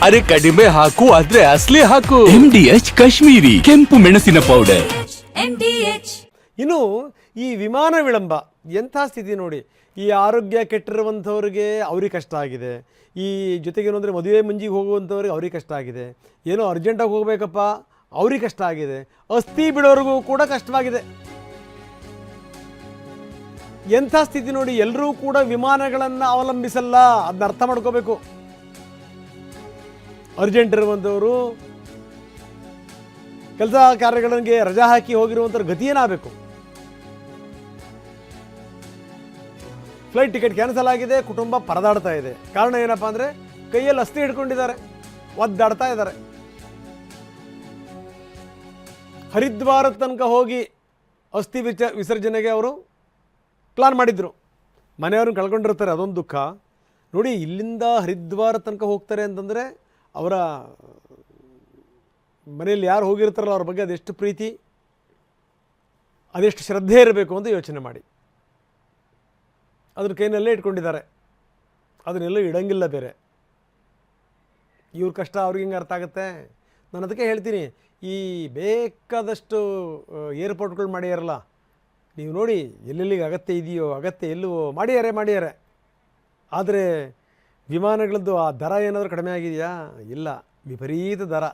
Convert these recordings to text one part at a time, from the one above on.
ಅರೆ ಕಡಿಮೆ ಹಾಕು ಆದ್ರೆ ಅಸ್ಲಿ ಹಾಕು MDH ಕಾಶ್ಮೀರಿ ಕೆಂಪು ಮೆಣಸಿನ ಪೌಡರ್. ಇನ್ನು ಈ ವಿಮಾನ ವಿಳಂಬ ಎಂಥ ಸ್ಥಿತಿ ನೋಡಿ. ಈ ಆರೋಗ್ಯ ಕೆಟ್ಟಿರುವಂಥವ್ರಿಗೆ ಅವ್ರಿಗೆ ಕಷ್ಟ ಆಗಿದೆ. ಈ ಜೊತೆಗೇನು ಅಂದರೆ ಮದುವೆ ಮುಂಜಿಗೆ ಹೋಗುವಂಥವ್ರಿಗೆ ಅವ್ರಿಗೆ ಕಷ್ಟ ಆಗಿದೆ. ಏನೋ ಅರ್ಜೆಂಟಾಗಿ ಹೋಗಬೇಕಪ್ಪ ಅವ್ರಿಗೆ ಕಷ್ಟ ಆಗಿದೆ. ಅಸ್ಥಿ ಬಿಡೋರಿಗೂ ಕೂಡ ಕಷ್ಟವಾಗಿದೆ. ಎಂಥ ಸ್ಥಿತಿ ನೋಡಿ. ಎಲ್ಲರೂ ಕೂಡ ವಿಮಾನಗಳನ್ನು ಅವಲಂಬಿಸಲ್ಲ, ಅದನ್ನ ಅರ್ಥ ಮಾಡ್ಕೋಬೇಕು. ಅರ್ಜೆಂಟ್ ಇರುವಂಥವರು, ಕೆಲಸ ಕಾರ್ಯಗಳಿಗೆ ರಜಾ ಹಾಕಿ ಹೋಗಿರುವಂಥವ್ರ ಗತಿ ಏನಾಗಬೇಕು. ಫ್ಲೈಟ್ ಟಿಕೆಟ್ ಕ್ಯಾನ್ಸಲ್ ಆಗಿದೆ, ಕುಟುಂಬ ಪರದಾಡ್ತಾ ಇದೆ. ಕಾರಣ ಏನಪ್ಪ ಅಂದರೆ ಕೈಯಲ್ಲಿ ಅಸ್ಥಿ ಹಿಡ್ಕೊಂಡಿದ್ದಾರೆ, ಒದ್ದಾಡ್ತಾ ಇದ್ದಾರೆ. ಹರಿದ್ವಾರ ತನಕ ಹೋಗಿ ಅಸ್ಥಿ ವಿಸರ್ಜನೆಗೆ ಅವರು ಪ್ಲಾನ್ ಮಾಡಿದ್ರು. ಮನೆಯವ್ರನ್ನ ಕಳ್ಕೊಂಡಿರ್ತಾರೆ, ಅದೊಂದು ದುಃಖ ನೋಡಿ. ಇಲ್ಲಿಂದ ಹರಿದ್ವಾರ ತನಕ ಹೋಗ್ತಾರೆ ಅಂತಂದರೆ ಅವರ ಮನೆಯಲ್ಲಿ ಯಾರು ಹೋಗಿರ್ತಾರಲ್ಲ ಅವ್ರ ಬಗ್ಗೆ ಅದೆಷ್ಟು ಪ್ರೀತಿ, ಅದೆಷ್ಟು ಶ್ರದ್ಧೆ ಇರಬೇಕು ಅಂತ ಯೋಚನೆ ಮಾಡಿ. ಅದ್ರ ಕೈನಲ್ಲೇ ಇಟ್ಕೊಂಡಿದ್ದಾರೆ, ಅದನ್ನೆಲ್ಲೂ ಇಡಂಗಿಲ್ಲ ಬೇರೆ. ಇವ್ರ ಕಷ್ಟ ಅವ್ರಿಗೆ ಹೆಂಗೆ ಅರ್ಥ ಆಗುತ್ತೆ. ನಾನು ಅದಕ್ಕೆ ಹೇಳ್ತೀನಿ, ಈ ಬೇಕಾದಷ್ಟು ಏರ್ಪೋರ್ಟ್ಗಳು ಮಾಡ್ಯಾರಲ್ಲ, ನೀವು ನೋಡಿ ಎಲ್ಲೆಲ್ಲಿಗೆ ಅಗತ್ಯ ಇದೆಯೋ ಅಗತ್ಯ ಎಲ್ಲವೋ ಮಾಡ್ಯಾರೆ. ಆದರೆ ವಿಮಾನಗಳದ್ದು ಆ ದರ ಏನಾದರೂ ಕಡಿಮೆ ಆಗಿದೆಯಾ? ಇಲ್ಲ, ವಿಪರೀತ ದರ.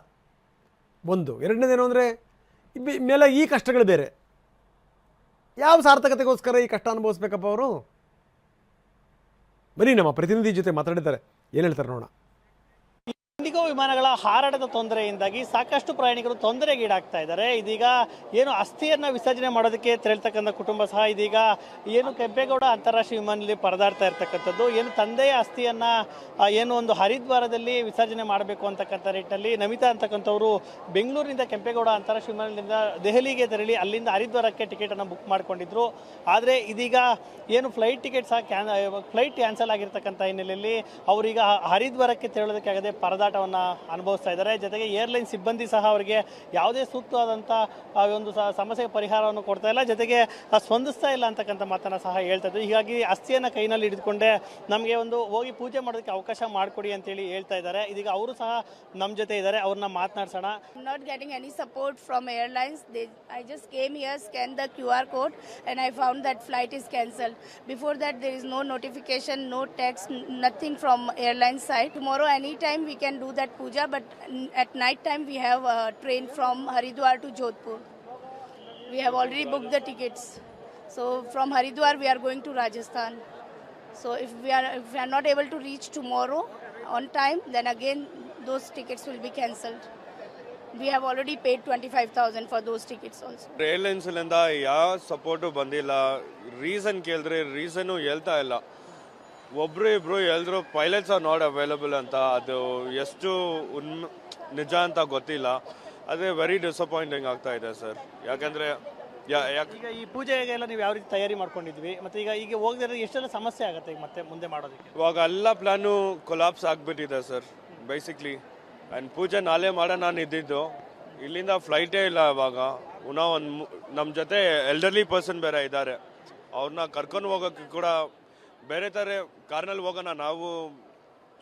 ಒಂದು. ಎರಡನೇದೇನು ಅಂದರೆ ಮೇಲೆ ಈ ಕಷ್ಟಗಳು ಬೇರೆ. ಯಾವ ಸಾರ್ಥಕತೆಗೋಸ್ಕರ ಈ ಕಷ್ಟ ಅನುಭವಿಸ್ಬೇಕಪ್ಪ ಅವರು? ಬನ್ನಿ ನಮ್ಮ ಪ್ರತಿನಿಧಿ ಜೊತೆ ಮಾತಾಡಿದ್ದಾರೆ, ಏನು ಹೇಳ್ತಾರೆ ನೋಡೋಣ. ಇಂಡಿಗೋ ವಿಮಾನಗಳ ಹಾರಾಟದ ತೊಂದರೆಯಿಂದಾಗಿ ಸಾಕಷ್ಟು ಪ್ರಯಾಣಿಕರು ತೊಂದರೆಗೀಡಾಗ್ತಾ ಇದ್ದಾರೆ. ಇದೀಗ ಏನು ಅಸ್ಥಿಯನ್ನು ವಿಸರ್ಜನೆ ಮಾಡೋದಕ್ಕೆ ತೆರಳ್ತಕ್ಕಂಥ ಕುಟುಂಬ ಸಹ ಇದೀಗ ಏನು ಕೆಂಪೇಗೌಡ ಅಂತಾರಾಷ್ಟ್ರೀಯ ವಿಮಾನದಲ್ಲಿ ಪರದಾಡ್ತಾ ಇರ್ತಕ್ಕಂಥದ್ದು. ಏನು ತಂದೆಯ ಅಸ್ಥಿಯನ್ನು ಏನು ಒಂದು ಹರಿದ್ವಾರದಲ್ಲಿ ವಿಸರ್ಜನೆ ಮಾಡಬೇಕು ಅಂತಕ್ಕಂಥ ನಿಟ್ಟಿನಲ್ಲಿ ನಮಿತಾ ಅಂತಕ್ಕಂಥವ್ರು ಬೆಂಗಳೂರಿನಿಂದ ಕೆಂಪೇಗೌಡ ಅಂತಾರಾಷ್ಟ್ರೀಯ ವಿಮಾನದಿಂದ ದೆಹಲಿಗೆ ತೆರಳಿ ಅಲ್ಲಿಂದ ಹರಿದ್ವಾರಕ್ಕೆ ಟಿಕೆಟನ್ನು ಬುಕ್ ಮಾಡ್ಕೊಂಡಿದ್ರು. ಆದರೆ ಇದೀಗ ಏನು ಫ್ಲೈಟ್ ಟಿಕೆಟ್ ಸಹ ಫ್ಲೈಟ್ ಕ್ಯಾನ್ಸಲ್ ಆಗಿರ್ತಕ್ಕಂಥ ಹಿನ್ನೆಲೆಯಲ್ಲಿ ಅವರೀಗ ಹರಿದ್ವಾರಕ್ಕೆ ತೆರಳೋದಕ್ಕೆ ಆಗದೆ ಪರದಾಟವನ್ನು ಅನುಭವಿಸ್ತಾ ಇದ್ದಾರೆ. ಜೊತೆಗೆ ಏರ್ಲೈನ್ ಸಿಬ್ಬಂದಿ ಸಹ ಅವರಿಗೆ ಯಾವುದೇ ಸೂಕ್ತವಾದಂಥ ಒಂದು ಸಮಸ್ಯೆಗೆ ಪರಿಹಾರವನ್ನು ಕೊಡ್ತಾ ಇಲ್ಲ, ಜೊತೆಗೆ ಸ್ಪಂದಿಸ್ತಾ ಇಲ್ಲ ಅಂತಕ್ಕಂಥ ಮಾತನ್ನು ಸಹ ಹೇಳ್ತಾ ಇದ್ರು. ಹೀಗಾಗಿ ಅಸ್ಥಿಯನ್ನು ಕೈನಲ್ಲಿ ಹಿಡಿದುಕೊಂಡೆ ನಮಗೆ ಒಂದು ಹೋಗಿ ಪೂಜೆ ಮಾಡೋದಕ್ಕೆ ಅವಕಾಶ ಮಾಡಿಕೊಡಿ ಅಂತೇಳಿ ಹೇಳ್ತಾ ಇದ್ದಾರೆ. ಇದೀಗ ಅವರು ಸಹ ನಮ್ಮ ಜೊತೆ ಇದ್ದಾರೆ, ಅವ್ರನ್ನ ಮಾತನಾಡ್ಸೋಣ. Not getting any support from airlines. I just came here, scanned the QR code and I found that flight is cancelled. Before that there is no notification, no text, nothing from airline side. Tomorrow anytime we can do that puja, but at night time we have a train from Haridwar to Jodhpur. We have already booked the tickets. So from Haridwar we are going to Rajasthan. So if we are not able to reach tomorrow on time, then again those tickets will be cancelled. We have already paid 25,000 for those tickets also. Airlines ಲಿಂದ ಯಾವ support ಬಂದಿಲ್ಲ. Reason ಕೇಳಿದ್ರೆ reason ಹೇಳ್ತಾ ಇಲ್ಲ. ಒಬ್ರು ಇಬ್ರು ಹೇಳಿದ್ರು pilots R not available ಅಂತ. ಅದು ಎಷ್ಟು ನಿಜ ಅಂತ ಗೊತ್ತಿಲ್ಲ. ಅದೇ ವೆರಿ ಡಿಸಪಾಯಿಂಟಿಂಗ್ ಆಗ್ತಾ ಇದೆ ಸರ್. ಯಾಕಂದ್ರೆ ಈಗ ಈ ಪೂಜೆಗೆಲ್ಲ ನೀವು ಯಾವ ರೀತಿ ತಯಾರಿ ಮಾಡ್ಕೊಂಡಿದ್ವಿ, ಮತ್ತೆ ಈಗ ಹೋಗದಿರೋ ಎಷ್ಟೆಲ್ಲ ಸಮಸ್ಯೆ ಆಗುತ್ತೆ ಈಗ ಮತ್ತೆ ಮುಂದೆ ಮಾಡೋದಕ್ಕೆ? ಇವಾಗ ಎಲ್ಲ ಪ್ಲಾನು ಕೊಲಾಪ್ಸ್ ಆಗ್ಬಿಟ್ಟಿದೆ ಸರ್ ಬೇಸಿಕ್ಲಿ. ಆ್ಯಂಡ್ ಪೂಜೆ ನಾಳೆ ಮಾಡೋಣ ನಾನು ಇದ್ದಿದ್ದು, ಇಲ್ಲಿಂದ ಫ್ಲೈಟೇ ಇಲ್ಲ. ಇವಾಗ ನಮ್ಮ ಜೊತೆ ಎಲ್ಡರ್ಲಿ ಪರ್ಸನ್ ಬೇರೆ ಇದ್ದಾರೆ, ಅವ್ರನ್ನ ಕರ್ಕೊಂಡು ಹೋಗೋಕ್ಕೆ ಕೂಡ ಬೇರೆ ಥರ ಕಾರ್ನಲ್ಲಿ ಹೋಗೋಣ. ನಾವು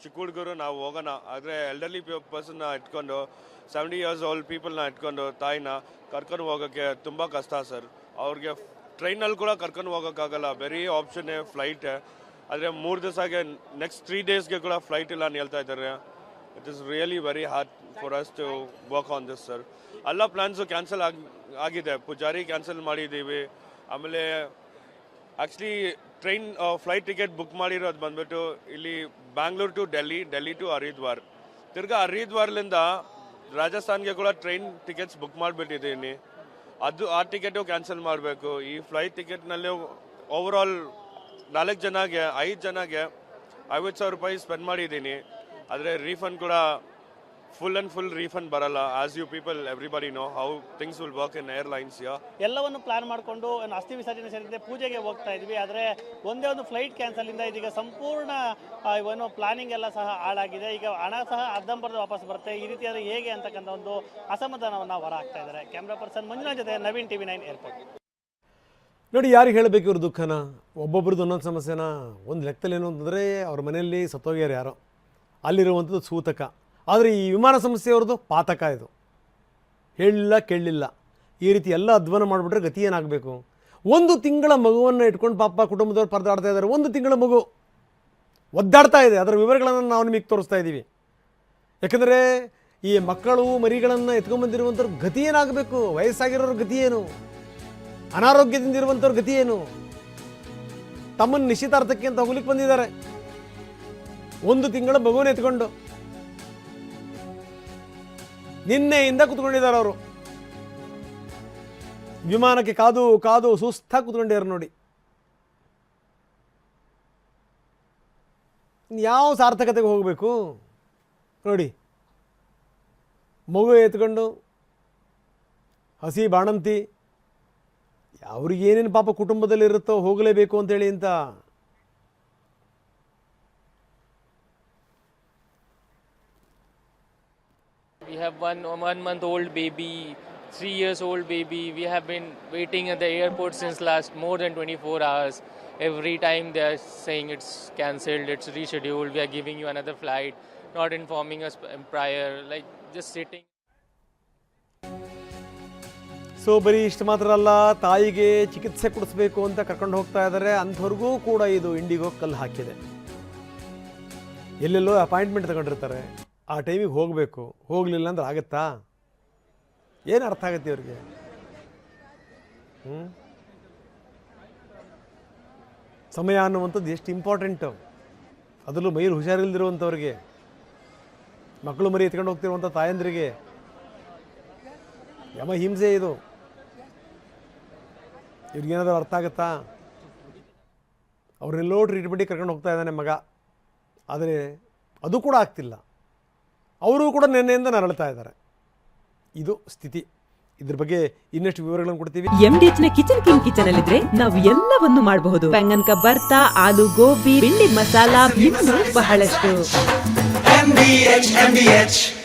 ಚಿಕ್ಕ ಹುಡುಗರು ನಾವು ಹೋಗೋಣ, ಆದರೆ ಎಲ್ಡರ್ಲಿ ಪರ್ಸನ್ನ ಇಟ್ಕೊಂಡು 70 years ಓಲ್ಡ್ ಪೀಪಲ್ನ ಇಟ್ಕೊಂಡು ತಾಯಿನ ಕರ್ಕೊಂಡು ಹೋಗೋಕ್ಕೆ ತುಂಬ ಕಷ್ಟ ಸರ್. ಅವ್ರಿಗೆ ಟ್ರೈನಲ್ಲಿ ಕೂಡ ಕರ್ಕೊಂಡು ಹೋಗೋಕ್ಕಾಗಲ್ಲ, ಬರೀ ಆಪ್ಷನ್ನೇ ಫ್ಲೈಟ್. ಆದರೆ 3 ದಿವಸಗೆ ನೆಕ್ಸ್ಟ್ 3 daysಗೆ ಕೂಡ ಫ್ಲೈಟ್ ಇಲ್ಲ ಅಂತ ಹೇಳ್ತಾ ಇದ್ದಾರೆ. It is really very hard for us to work on this sir. ಎಲ್ಲ ಪ್ಲ್ಯಾನ್ಸು ಕ್ಯಾನ್ಸಲ್ ಆಗಿದೆ. ಪೂಜಾರಿ ಕ್ಯಾನ್ಸಲ್ ಮಾಡಿದ್ದೀವಿ. ಆಮೇಲೆ actually train flight ticket book ಮಾಡಿರೋದು ಬಂದ್ಬಿಟ್ಟು ಇಲ್ಲಿ ಬ್ಯಾಂಗ್ಳೂರ್ ಟು ಡೆಲ್ಲಿ ಟು ಹರಿದ್ವಾರ್. ತಿರ್ಗಾ ಹರಿದ್ವಾರ್ಲಿಂದ ರಾಜಸ್ಥಾನ್ಗೆ ಕೂಡ ಟ್ರೈನ್ ಟಿಕೆಟ್ಸ್ ಬುಕ್ ಮಾಡಿಬಿಟ್ಟಿದ್ದೀನಿ. ಆ ಟಿಕೆಟು ಕ್ಯಾನ್ಸಲ್ ಮಾಡಬೇಕು. ಈ ಫ್ಲೈಟ್ ಟಿಕೆಟ್ನಲ್ಲಿ ಓವರಾಲ್ 5 ಜನಗೆ 50,000 ರೂಪಾಯಿ ಸ್ಪೆಂಡ್ ಮಾಡಿದ್ದೀನಿ. ಆದರೆ ರೀಫಂಡ್ ಕೂಡ ಫುಲ್ ಆ್ಯಂಡ್ ಫುಲ್ ರೀಫಂಡ್ ಬರಲ್ಲ. As you people everybody know how things will work in airlines. ಎಲ್ಲವನ್ನು ಪ್ಲಾನ್ ಮಾಡಿಕೊಂಡು ಅಸ್ಥಿ ವಿಸರ್ಜನೆ ಸೇರಿದಂತೆ ಪೂಜೆಗೆ ಹೋಗ್ತಾ ಇದ್ವಿ. ಆದರೆ ಒಂದೇ ಒಂದು ಫ್ಲೈಟ್ ಕ್ಯಾನ್ಸಲಿಂದ ಇದೀಗ ಸಂಪೂರ್ಣ ಏನು ಪ್ಲಾನಿಂಗ್ ಎಲ್ಲ ಸಹ ಹಾಳಾಗಿದೆ. ಈಗ ಹಣ ಸಹ ಅರ್ಧಂಬರ್ಧ ವಾಪಸ್ ಬರುತ್ತೆ. ಈ ರೀತಿಯಾದ ಹೇಗೆ ಅಂತಕ್ಕಂಥ ಒಂದು ಅಸಮಾಧಾನವನ್ನು ಹೊರ ಹಾಕ್ತಾ ಇದ್ದಾರೆ. ಕ್ಯಾಮ್ರಾ ಪರ್ಸನ್ ಮಂಜುನಾಥ್ ಜೊತೆ ನವೀನ್, TV9 ಏರ್ಪೋರ್ಟ್. ನೋಡಿ, ಯಾರಿಗೆ ಹೇಳಬೇಕು ಇವ್ರ ದುಃಖನ? ಒಬ್ಬೊಬ್ರದ್ದು ಒಂದೊಂದು ಸಮಸ್ಯೆನ. ಒಂದು ಲೆಕ್ಕದಲ್ಲಿ ಏನು ಅಂತಂದರೆ ಅವ್ರ ಮನೆಯಲ್ಲಿ ಸತ್ತೋಗ್ಯಾರ ಯಾರೋ, ಅಲ್ಲಿರುವಂಥದ್ದು ಸೂತಕ. ಆದರೆ ಈ ವಿಮಾನ ಸಂಸ್ಥೆಯವ್ರದ್ದು ಪಾತಕ. ಇದು ಹೇಳಿಲ್ಲ ಕೇಳಲಿಲ್ಲ, ಈ ರೀತಿ ಎಲ್ಲ ಅಧ್ವಾನ ಮಾಡಿಬಿಟ್ರೆ ಗತಿ ಏನಾಗಬೇಕು? 1 ತಿಂಗಳ ಮಗುವನ್ನು ಇಟ್ಕೊಂಡು ಪಾಪ ಕುಟುಂಬದವ್ರು ಪರದಾಡ್ತಾ ಇದ್ದಾರೆ. 1 ತಿಂಗಳ ಮಗು ಒದ್ದಾಡ್ತಾ ಇದೆ. ಅದರ ವಿವರಗಳನ್ನು ನಾವು ನಿಮಗೆ ತೋರಿಸ್ತಾ ಇದ್ದೀವಿ. ಯಾಕಂದರೆ ಈ ಮಕ್ಕಳು ಮರಿಗಳನ್ನು ಎತ್ಕೊಂಡ್ಬಂದಿರುವಂಥವ್ರ ಗತಿ ಏನಾಗಬೇಕು? ವಯಸ್ಸಾಗಿರೋರ ಗತಿ ಏನು? ಅನಾರೋಗ್ಯದಿಂದ ಇರುವಂಥವ್ರ ಗತಿ ಏನು? ತಮ್ಮನ್ನು ನಿಶ್ಚಿತಾರ್ಥಕ್ಕೆ ಅಂತ ಹೋಗ್ಲಿಕ್ಕೆ ಬಂದಿದ್ದಾರೆ. 1 ತಿಂಗಳ ಮಗುವನ್ನು ಎತ್ಕೊಂಡು ನಿನ್ನೆಯಿಂದ ಕೂತ್ಕೊಂಡಿದ್ದಾರೆ ಅವರು. ವಿಮಾನಕ್ಕೆ ಕಾದು ಕಾದು ಸುಸ್ತಾಗಿ ಕೂತ್ಕೊಂಡಿದ್ದಾರೆ ನೋಡಿ. ಯಾವ ಸಾರ್ಥಕತೆಗೆ ಹೋಗಬೇಕು ನೋಡಿ. ಮಗು ಎತ್ಕೊಂಡು ಹಸಿ ಬಾಣಂತಿ, ಅವ್ರಿಗೆ ಏನೇನು ಪಾಪ ಕುಟುಂಬದಲ್ಲಿ ಇರುತ್ತೋ ಹೋಗಲೇಬೇಕು ಅಂತೇಳಿ ಅಂತ. We have one month old baby, 3 years old baby. We have been waiting at the airport since last more than 24 hours. Every time they are saying it's cancelled, it's rescheduled, we are giving you another flight, not informing us prior, like just sitting. So ಬರೀ ಇಷ್ಟು ಮಾತ್ರ ಅಲ್ಲ, ತಾಯಿಗೆ ಚಿಕಿತ್ಸೆ ಕೊಡಿಸ್ಬೇಕು ಅಂತ ಕರ್ಕೊಂಡು ಹೋಗ್ತಾ ಇದ್ದಾರೆ. ಅಂಥವ್ರಿಗೂ ಕೂಡ ಇದು ಇಂಡಿಗೋ ಕಲ್ಲು ಹಾಕಿದೆ. ಎಲ್ಲೆಲ್ಲೋ ಅಪಾಯಿಂಟ್ಮೆಂಟ್ ತಗೊಂಡಿರ್ತಾರೆ, ಆ ಟೈಮಿಗೆ ಹೋಗಬೇಕು. ಹೋಗಲಿಲ್ಲ ಅಂದ್ರೆ ಆಗುತ್ತಾ? ಏನು ಅರ್ಥ ಆಗುತ್ತೆ ಇವ್ರಿಗೆ? ಸಮಯ ಅನ್ನುವಂಥದ್ದು ಎಷ್ಟು ಇಂಪಾರ್ಟೆಂಟು. ಅದರಲ್ಲೂ ಮೈಲಿ ಹುಷಾರಿಲ್ದಿರುವಂಥವ್ರಿಗೆ, ಮಕ್ಕಳು ಮರಿ ಎತ್ಕೊಂಡು ಹೋಗ್ತಿರುವಂಥ ತಾಯಂದ್ರಿಗೆ ಯಮ ಹಿಂಸೆ ಇದು. ಇವ್ರಿಗೇನಾದರೂ ಅರ್ಥ ಆಗುತ್ತಾ? ಅವ್ರನ್ನೆಲ್ಲೋ ಟ್ರೀಟ್ಮೆಂಟಿಗೆ ಕರ್ಕೊಂಡು ಹೋಗ್ತಾ ಇದ್ದಾನೆ ಮಗ, ಆದರೆ ಅದು ಕೂಡ ಆಗ್ತಿಲ್ಲ. ಅವರು ಕೂಡ ನಿನ್ನೆಯಿಂದ ನರಳ್ತಾ ಇದ್ದಾರೆ. ಇದು ಸ್ಥಿತಿ. ಇದ್ರ ಬಗ್ಗೆ ಇನ್ನಷ್ಟು ವಿವರಗಳನ್ನು ಕೊಡ್ತೀವಿ. MDH ನ ಕಿಚನ್ ಅಲ್ಲಿದ್ರೆ ನಾವು ಎಲ್ಲವನ್ನು ಮಾಡಬಹುದು. ಬೆಂಗನ್ ಕಾ ಭರ್ತಾ, ಆಲೂ ಗೋಬಿ, ಭಿಂಡಿ ಮಸಾಲಾ, ಇನ್ನೂ ಬಹಳಷ್ಟು.